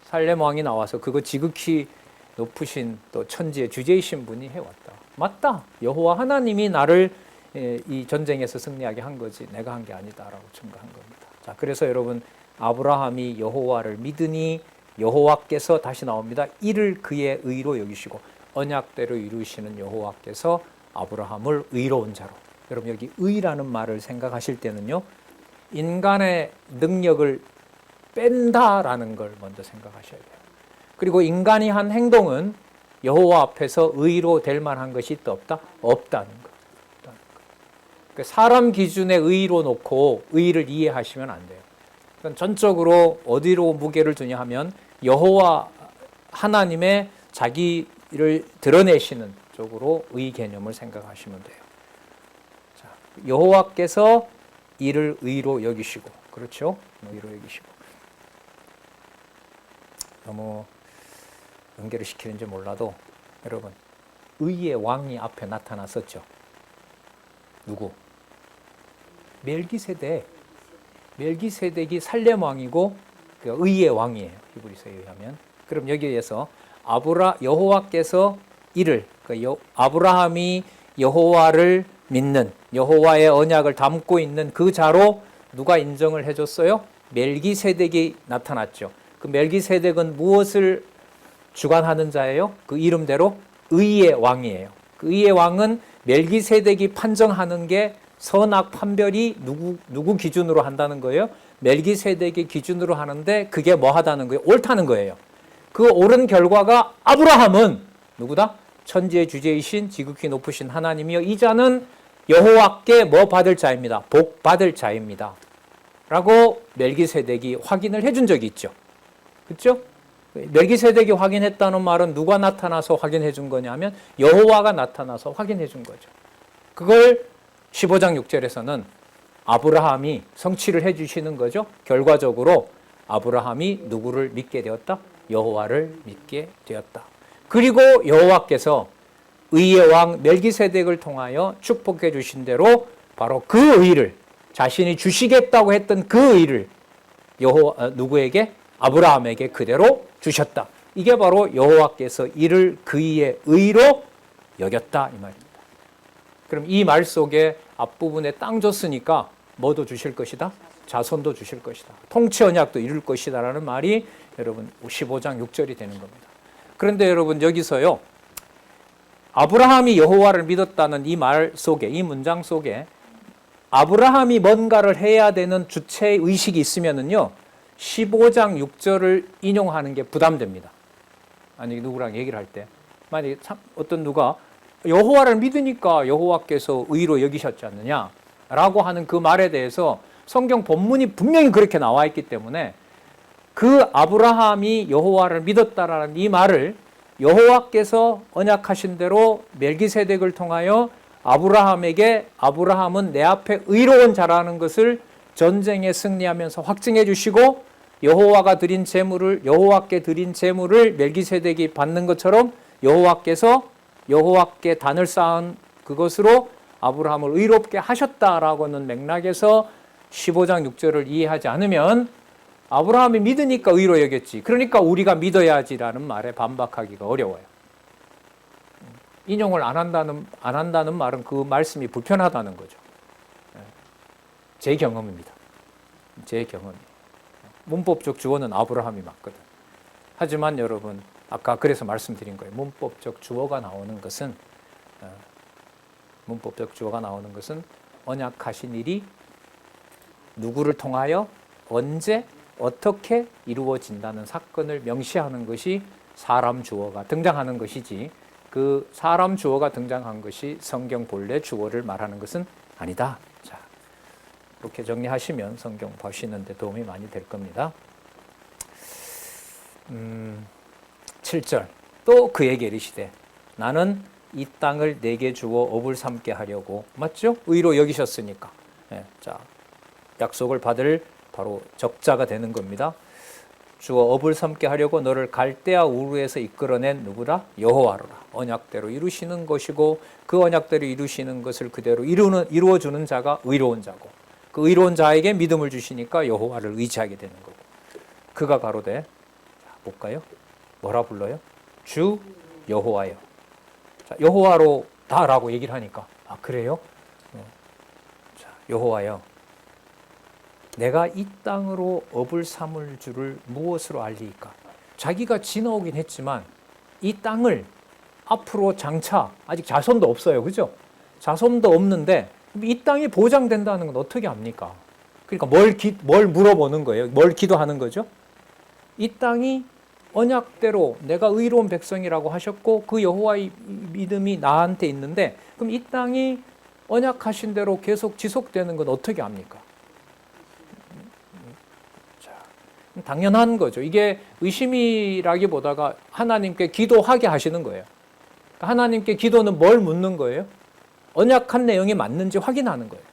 [SPEAKER 1] 살렘 왕이 나와서 그거 지극히 높으신 또 천지의 주제이신 분이 해왔다. 맞다. 여호와 하나님이 나를 이 전쟁에서 승리하게 한 거지 내가 한 게 아니다라고 증거한 겁니다. 자, 그래서 여러분 아브라함이 여호와를 믿으니 여호와께서 다시 나옵니다. 이를 그의 의로 여기시고 언약대로 이루시는 여호와께서 아브라함을 의로운 자로. 여러분 여기 의라는 말을 생각하실 때는요, 인간의 능력을 뺀다라는 걸 먼저 생각하셔야 돼요. 그리고 인간이 한 행동은 여호와 앞에서 의로 될 만한 것이 있다 없다? 없다는 거. 그러니까 사람 기준의 의로 놓고 의를 이해하시면 안 돼요. 그러니까 전적으로 어디로 무게를 두냐 하면 여호와 하나님의 자기를 드러내시는 쪽으로 의 개념을 생각하시면 돼요. 자, 여호와께서 이를 의로 여기시고, 그렇죠? 의로 여기시고. 너무 연결을 시키는지 몰라도 여러분 의의 왕이 앞에 나타났었죠. 누구? 멜기세덱. 멜기세덱이 살렘 왕이고 의의 왕이에요. 히브리서에 의하면. 그럼 여기에서 여호와께서 이를 아브라함이 여호와를 믿는 여호와의 언약을 담고 있는 그 자로 누가 인정을 해줬어요? 멜기세덱이 나타났죠. 그 멜기세덱은 무엇을 주관하는 자예요? 그 이름대로 의의 왕이에요. 그 의의 왕은 멜기세덱이 판정하는 게 선악 판별이 누구 기준으로 한다는 거예요? 멜기세덱의 기준으로 하는데 그게 뭐 하다는 거예요? 옳다는 거예요. 그 옳은 결과가 아브라함은 누구다? 천지의 주제이신 지극히 높으신 하나님이여 이 자는 여호와께 뭐 받을 자입니다. 복 받을 자입니다. 라고 멜기세덱이 확인을 해준 적이 있죠. 그렇죠? 멜기세덱이 확인했다는 말은 누가 나타나서 확인해 준 거냐면 여호와가 나타나서 확인해 준 거죠. 그걸 15장 6절에서는 아브라함이 성취를 해 주시는 거죠. 결과적으로 아브라함이 누구를 믿게 되었다? 여호와를 믿게 되었다. 그리고 여호와께서 의의 왕 멜기세덱을 통하여 축복해 주신 대로 바로 그 의를 자신이 주시겠다고 했던 그 의를 누구에게? 아브라함에게 그대로 주셨다. 이게 바로 여호와께서 이를 그의 의로 여겼다 이 말입니다. 그럼 이 말 속에 앞부분에 땅 줬으니까 뭐도 주실 것이다? 자손도 주실 것이다. 통치 언약도 이룰 것이다 라는 말이 여러분 15장 6절이 되는 겁니다. 그런데 여러분 여기서요. 아브라함이 여호와를 믿었다는 이 말 속에 이 문장 속에 아브라함이 뭔가를 해야 되는 주체의식이 있으면은요. 15장 6절을 인용하는 게 부담됩니다. 만약에 누구랑 얘기를 할 때 만약에 어떤 누가 여호와를 믿으니까 여호와께서 의로 여기셨지 않느냐 라고 하는 그 말에 대해서 성경 본문이 분명히 그렇게 나와 있기 때문에 그 아브라함이 여호와를 믿었다라는 이 말을 여호와께서 언약하신 대로 멜기세덱을 통하여 아브라함에게 아브라함은 내 앞에 의로운 자라는 것을 전쟁에 승리하면서 확증해 주시고 여호와께 드린 제물을 멜기세덱이 받는 것처럼 여호와께 단을 쌓은 그것으로 아브라함을 의롭게 하셨다라고 하는 맥락에서 15장 6절을 이해하지 않으면 아브라함이 믿으니까 의로 여겼지. 그러니까 우리가 믿어야지라는 말에 반박하기가 어려워요. 인용을 안 한다는 말은 그 말씀이 불편하다는 거죠. 제 경험입니다. 제 경험. 문법적 주어는 아브라함이 맞거든. 하지만 여러분 아까 그래서 말씀드린 거예요. 문법적 주어가 나오는 것은 언약하신 일이 누구를 통하여 언제 어떻게 이루어진다는 사건을 명시하는 것이 사람 주어가 등장하는 것이지 그 사람 주어가 등장한 것이 성경 본래 주어를 말하는 것은 아니다. 자, 이렇게 정리하시면 성경 보시는데 도움이 많이 될 겁니다. 7절 또 그에게 이르시되 나는 이 땅을 내게 주어 업을 삼게 하려고 맞죠? 의로 여기셨으니까 자 약속을 받을 바로 적자가 되는 겁니다. 주어 업을 삼게 하려고 너를 갈대아 우르에서 이끌어낸 누구라? 여호와로라. 언약대로 이루시는 것이고 그 언약대로 이루시는 것을 그대로 이루어주는 자가 의로운 자고 그 의로운 자에게 믿음을 주시니까 여호와를 의지하게 되는 거고 그가 가로되 볼까요? 뭐라 불러요? 주 여호와여. 자, 여호와로다라고 얘기를 하니까 아 그래요? 자, 여호와여 내가 이 땅으로 업을 삼을 줄을 무엇으로 알리이까? 자기가 지나오긴 했지만 이 땅을 앞으로 장차 아직 자손도 없어요. 그죠? 자손도 없는데 이 땅이 보장된다는 건 어떻게 압니까? 그러니까 뭘 물어보는 거예요? 뭘 기도하는 거죠? 이 땅이 언약대로 내가 의로운 백성이라고 하셨고 그 여호와의 믿음이 나한테 있는데 그럼 이 땅이 언약하신 대로 계속 지속되는 건 어떻게 압니까? 당연한 거죠. 이게 의심이라기보다가 하나님께 기도하게 하시는 거예요. 하나님께 기도는 뭘 묻는 거예요? 언약한 내용이 맞는지 확인하는 거예요.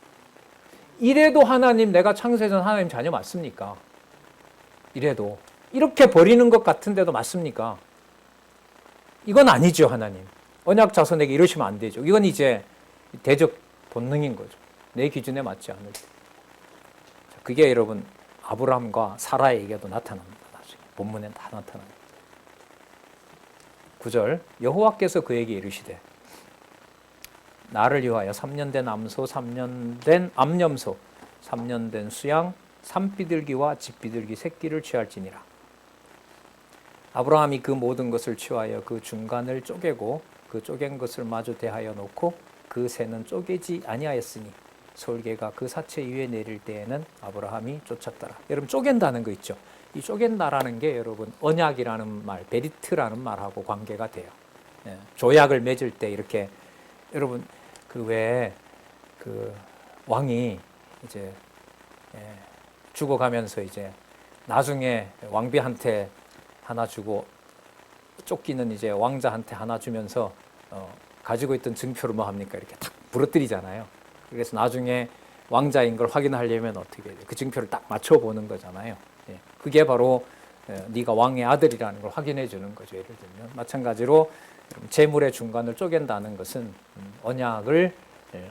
[SPEAKER 1] 이래도 하나님 내가 창세전 하나님 자녀 맞습니까? 이래도 이렇게 버리는 것 같은데도 맞습니까? 이건 아니죠. 하나님 언약 자손에게 이러시면 안 되죠. 이건 이제 대적 본능인 거죠. 내 기준에 맞지 않을 때. 그게 여러분 아브라함과 사라에게도 나타납니다. 나중에 본문에 다 나타납니다. 9절 여호와께서 그에게 이르시되 나를 위하여 3년 된 암소, 3년 된 암염소, 3년 된 수양, 산비둘기와 집비둘기 새끼를 취할지니라. 아브라함이 그 모든 것을 취하여 그 중간을 쪼개고 그 쪼갠 것을 마주 대하여 놓고 그 새는 쪼개지 아니하였으니 솔개가 그 사체 위에 내릴 때에는 아브라함이 쫓았더라. 여러분 쪼갠다는 거 있죠. 이 쪼갠다라는 게 여러분 언약이라는 말, 베리트라는 말하고 관계가 돼요. 예, 조약을 맺을 때 이렇게 여러분 그 외에 그 왕이 이제 죽어가면서 이제 나중에 왕비한테 하나 주고 쫓기는 이제 왕자한테 하나 주면서 가지고 있던 증표를 뭐 합니까? 이렇게 탁 부러뜨리잖아요. 그래서 나중에 왕자인 걸 확인하려면 어떻게 해요? 그 증표를 딱 맞춰보는 거잖아요. 예, 그게 바로 네가 왕의 아들이라는 걸 확인해 주는 거죠. 예를 들면 마찬가지로 재물의 중간을 쪼갠다는 것은 언약을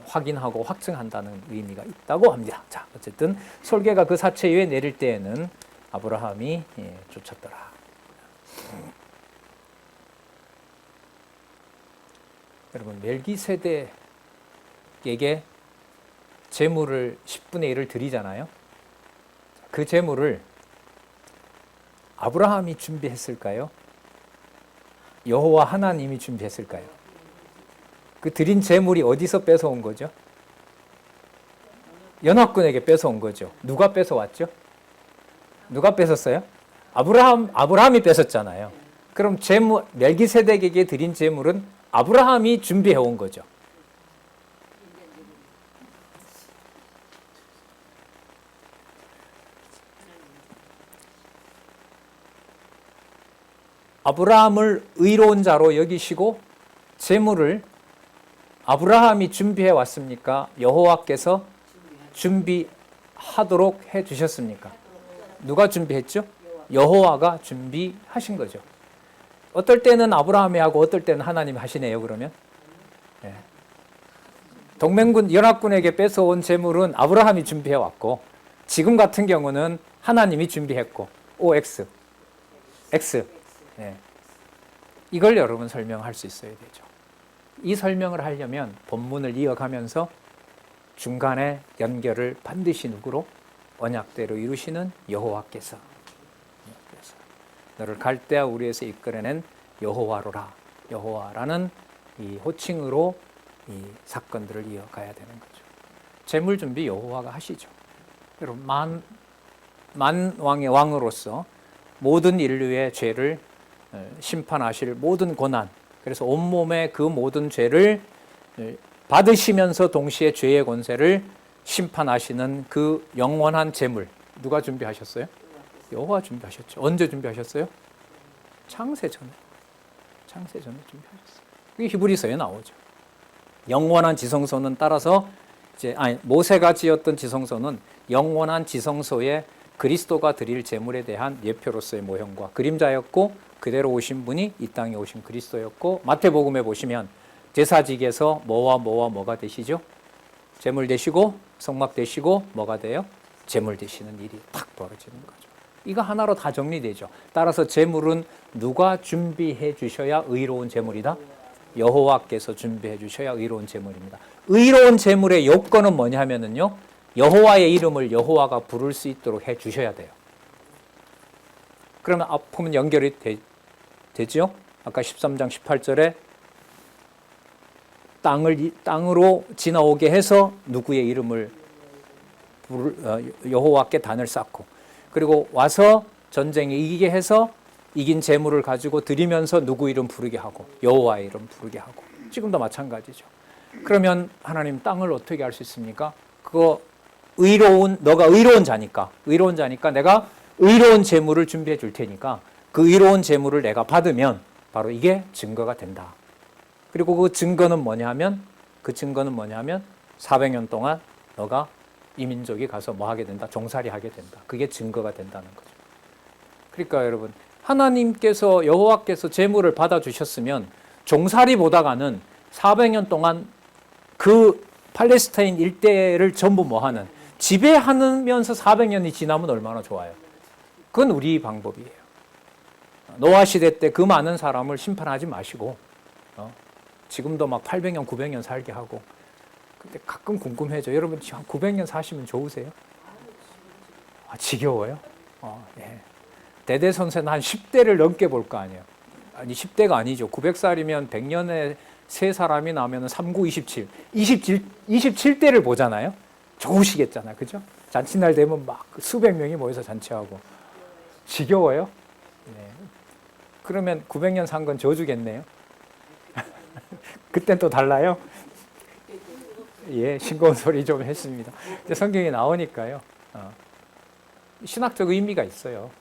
[SPEAKER 1] 확인하고 확증한다는 의미가 있다고 합니다. 자, 어쨌든 솔개가 그 사체 위에 내릴 때에는 아브라함이 쫓았더라. 여러분 멜기세덱에게 재물을 10분의 1을 드리잖아요. 그 재물을 아브라함이 준비했을까요? 여호와 하나님이 준비했을까요? 그 드린 재물이 어디서 뺏어온 거죠? 연합군에게 뺏어온 거죠. 누가 뺏어왔죠? 누가 뺏었어요? 아브라함이 뺏었잖아요. 그럼 멜기세덱에게 드린 재물은 아브라함이 준비해 온 거죠. 아브라함을 의로운 자로 여기시고 재물을 아브라함이 준비해 왔습니까? 여호와께서 준비하도록 해 주셨습니까? 누가 준비했죠? 여호와가 준비하신 거죠. 어떨 때는 아브라함이 하고 어떨 때는 하나님이 하시네요. 그러면 동맹군 연합군에게 뺏어온 재물은 아브라함이 준비해 왔고 지금 같은 경우는 하나님이 준비했고 OX X 이걸 여러분 설명할 수 있어야 되죠. 이 설명을 하려면 본문을 이어가면서 중간에 연결을 반드시 누구로? 언약대로 이루시는 여호와께서 너를 갈대아 우리에서 이끌어낸 여호와로라. 여호와라는 이 호칭으로 이 사건들을 이어가야 되는 거죠. 재물 준비 여호와가 하시죠. 여러분 만왕의 왕으로서 모든 인류의 죄를 심판하실 모든 고난, 그래서 온몸의 그 모든 죄를 받으시면서 동시에 죄의 권세를 심판하시는 그 영원한 재물 누가 준비하셨어요? 여호와 준비하셨죠. 언제 준비하셨어요? 창세 전에 준비하셨어요. 그게 히브리서에 나오죠. 영원한 지성소는 따라서 모세가 지었던 지성소는 영원한 지성소에 그리스도가 드릴 제물에 대한 예표로서의 모형과 그림자였고 그대로 오신 분이 이 땅에 오신 그리스도였고 마태복음에 보시면 제사직에서 뭐가 되시죠? 제물 되시고 성막 되시고 뭐가 돼요? 제물 되시는 일이 탁 벌어지는 거죠. 이거 하나로 다 정리되죠. 따라서 제물은 누가 준비해 주셔야 의로운 제물이다? 여호와께서 준비해 주셔야 의로운 제물입니다. 의로운 제물의 요건은 뭐냐 하면은요, 여호와의 이름을 여호와가 부를 수 있도록 해 주셔야 돼요. 그러면 앞으면 연결이 되죠? 아까 13장 18절에 땅으로 지나오게 해서 누구의 이름을 여호와께 단을 쌓고, 그리고 와서 전쟁에 이기게 해서 이긴 재물을 가지고 드리면서 누구 이름 부르게 하고 여호와의 이름 부르게 하고, 지금도 마찬가지죠. 그러면 하나님 땅을 어떻게 할 수 있습니까? 그거 너가 의로운 자니까 내가 의로운 재물을 준비해 줄 테니까 그 의로운 재물을 내가 받으면 바로 이게 증거가 된다. 그리고 그 증거는 뭐냐 하면 400년 동안 너가 이 민족이 가서 뭐 하게 된다? 종살이 하게 된다. 그게 증거가 된다는 거죠. 그러니까 여러분, 하나님께서 여호와께서 재물을 받아주셨으면 종살이 보다가는 400년 동안 그 팔레스타인 일대를 전부 뭐 하는, 지배하면서 400년이 지나면 얼마나 좋아요. 그건 우리 방법이에요. 노아 시대 때 그 많은 사람을 심판하지 마시고 지금도 막 800년, 900년 살게 하고. 근데 가끔 궁금해져. 여러분 한 900년 사시면 좋으세요? 지겨워요? 네. 대대손손 한 10대를 넘게 볼 거 아니에요. 아니 10대가 아니죠. 900살이면 100년에 3사람이 나면 39, 27. 27대를 보잖아요. 좋으시겠잖아요. 그죠? 잔치날 되면 막 수백 명이 모여서 잔치하고. 지겨워요? 네. 그러면 900년 산 건 저주겠네요. 그땐 또 달라요? 예, 싱거운 소리 좀 했습니다. 이제 성경에 나오니까요. 신학적 의미가 있어요.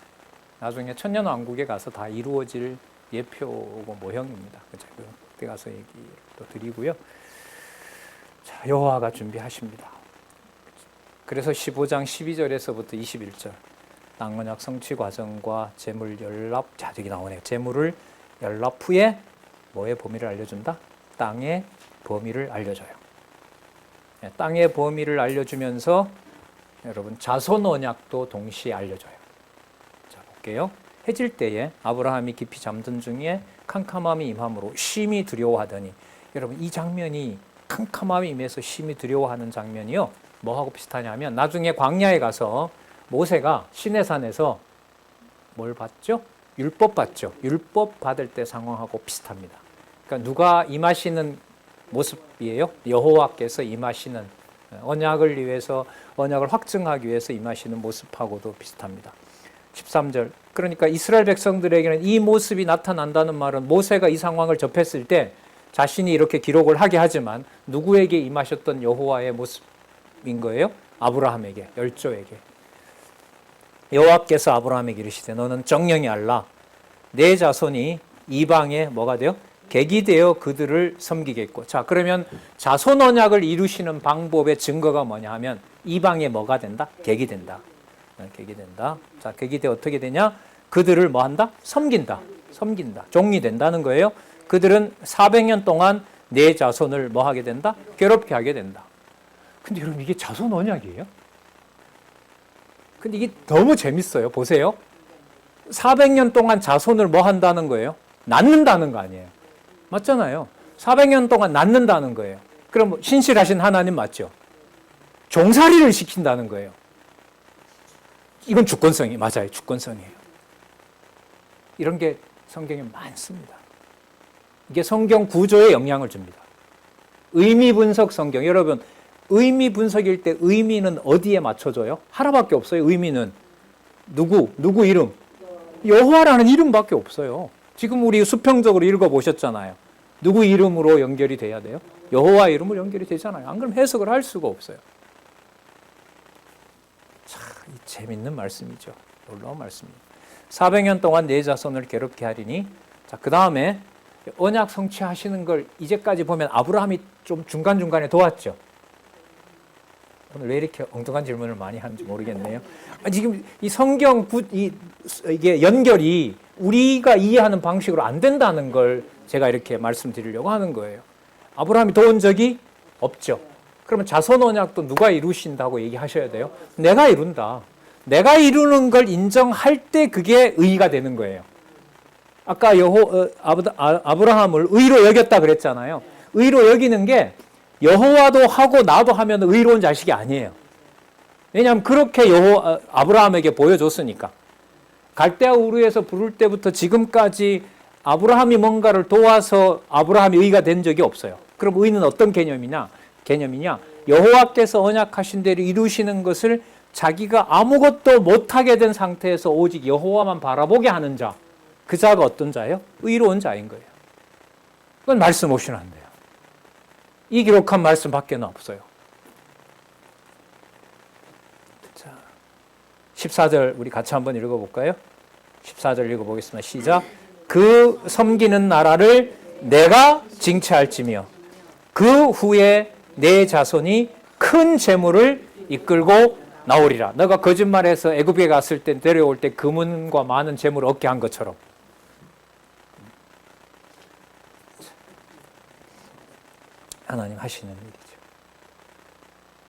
[SPEAKER 1] 나중에 천년왕국에 가서 다 이루어질 예표고 모형입니다. 그죠? 그때 가서 얘기 또 드리고요. 자, 여호와가 준비하십니다. 그래서 15장 12절에서부터 21절 땅 언약 성취 과정과 재물 연납, 자 여기 나오네요. 재물을 연납 후에 뭐의 범위를 알려준다? 땅의 범위를 알려줘요. 네, 땅의 범위를 알려주면서 여러분 자손 언약도 동시에 알려줘요. 자 볼게요. 해질 때에 아브라함이 깊이 잠든 중에 캄캄함이 임함으로 심히 두려워하더니, 여러분 이 장면이 캄캄함이 임해서 심히 두려워하는 장면이요, 뭐하고 비슷하냐면 나중에 광야에 가서 모세가 시내산에서 뭘 받죠? 율법 받죠. 율법 받을 때 상황하고 비슷합니다. 그러니까 누가 임하시는 모습이에요? 여호와께서 임하시는, 언약을 위해서, 언약을 확증하기 위해서 임하시는 모습하고도 비슷합니다. 13절. 그러니까 이스라엘 백성들에게는 이 모습이 나타난다는 말은 모세가 이 상황을 접했을 때 자신이 이렇게 기록을 하게 하지만 누구에게 임하셨던 여호와의 모습인 거예요? 아브라함에게, 열조에게. 여호와께서 아브라함에게 이르시되 너는 정령이 알라. 내 자손이 이방에 뭐가 돼요? 객이 되어 그들을 섬기겠고. 자, 그러면 자손 언약을 이루시는 방법의 증거가 뭐냐 하면 이방에 뭐가 된다? 객이 된다. 객이 된다. 자, 객이 되어 어떻게 되냐? 그들을 뭐 한다? 섬긴다. 섬긴다. 종이 된다는 거예요. 그들은 400년 동안 내 자손을 뭐 하게 된다? 괴롭게 하게 된다. 근데 여러분 이게 자손 언약이에요? 근데 이게 너무 재밌어요. 보세요. 400년 동안 자손을 뭐 한다는 거예요? 낳는다는 거 아니에요. 맞잖아요. 400년 동안 낳는다는 거예요. 그럼 신실하신 하나님 맞죠? 종살이를 시킨다는 거예요. 이건 주권성이 맞아요. 주권성이에요. 이런 게 성경에 많습니다. 이게 성경 구조에 영향을 줍니다. 의미 분석 성경. 여러분, 의미 분석일 때 의미는 어디에 맞춰져요? 하나밖에 없어요. 의미는 누구 이름? 여호와라는 이름밖에 없어요. 지금 우리 수평적으로 읽어보셨잖아요. 누구 이름으로 연결이 돼야 돼요? 여호와 이름으로 연결이 되잖아요. 안 그러면 해석을 할 수가 없어요. 참 재밌는 말씀이죠. 놀라운 말씀입니다. 400년 동안 내 자손을 괴롭게 하리니, 자, 그 다음에 언약 성취하시는 걸 이제까지 보면 아브라함이 좀 중간중간에 도왔죠. 오늘 왜 이렇게 엉뚱한 질문을 많이 하는지 모르겠네요. 지금 이 성경 이게 연결이 우리가 이해하는 방식으로 안 된다는 걸 제가 이렇게 말씀드리려고 하는 거예요. 아브라함이 도운 적이 없죠. 그러면 자손 언약도 누가 이루신다고 얘기하셔야 돼요? 내가 이룬다. 내가 이루는 걸 인정할 때 그게 의의가 되는 거예요. 아까 아브라함을 의로 여겼다 그랬잖아요. 의로 여기는 게 여호와도 하고 나도 하면 의로운 자식이 아니에요. 왜냐하면 그렇게 아브라함에게 보여줬으니까. 갈대아 우르에서 부를 때부터 지금까지 아브라함이 뭔가를 도와서 아브라함이 의가 된 적이 없어요. 그럼 의는 어떤 개념이냐? 여호와께서 언약하신 대로 이루시는 것을 자기가 아무것도 못하게 된 상태에서 오직 여호와만 바라보게 하는 자, 그 자가 어떤 자예요? 의로운 자인 거예요. 그건 말씀 없이는 안 돼요. 이 기록한 말씀밖에 없어요. 자, 14절 우리 같이 한번 읽어볼까요? 14절 읽어보겠습니다. 시작. 그 섬기는 나라를 내가 징체할지며 그 후에 내 자손이 큰 재물을 이끌고 나오리라. 너가 거짓말해서 애굽에 갔을 때 데려올 때 금은과 많은 재물을 얻게 한 것처럼. 하나님 하시는 일이죠.